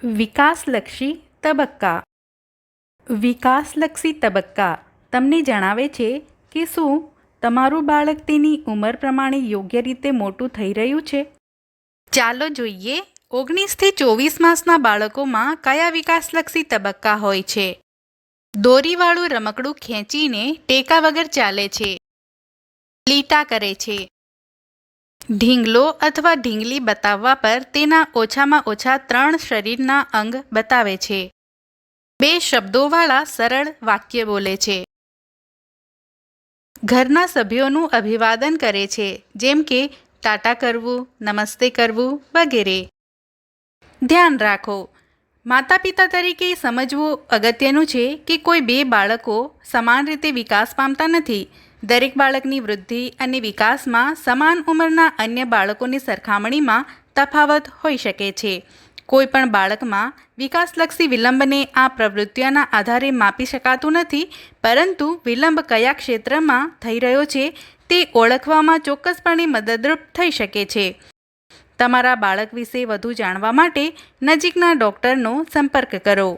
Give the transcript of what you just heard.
વિકાસલક્ષી તબક્કા. વિકાસલક્ષી તબક્કા તમને જણાવે છે કે શું તમારું બાળક તેની ઉંમર પ્રમાણે યોગ્ય રીતે મોટું થઈ રહ્યું છે. ચાલો જોઈએ 19 થી 24 માસના બાળકોમાં કયા વિકાસલક્ષી તબક્કા હોય છે. દોરીવાળું રમકડું ખેંચીને ટેકા વગર ચાલે છે. લીટા કરે છે. ઢીંગલો અથવા ઢીંગલી બતાવવા પર તેના ઓછામાં ઓછા 3 શરીરના અંગ બતાવે છે. 2 શબ્દોવાળા સરળ વાક્ય બોલે છે. ઘરના સભ્યોનું અભિવાદન કરે છે, જેમ કે ટાટા કરવું, નમસ્તે કરવું વગેરે. ધ્યાન રાખો, માતા પિતા તરીકે સમજવું અગત્યનું છે કે કોઈ 2 બાળકો સમાન રીતે વિકાસ પામતા નથી. દરેક બાળકની વૃદ્ધિ અને વિકાસમાં સમાન ઉંમરના અન્ય બાળકોની સરખામણીમાં તફાવત હોઈ શકે છે. કોઈ પણ બાળકમાં વિકાસલક્ષી વિલંબને આ પ્રવૃત્તિઓના આધારે માપી શકાતું નથી, પરંતુ વિલંબ કયા ક્ષેત્રમાં થઈ રહ્યો છે તે ઓળખવામાં ચોક્કસપણે મદદરૂપ થઈ શકે છે. તમારા બાળક વિશે વધુ જાણવા માટે નજીકના ડૉક્ટરનો સંપર્ક કરો.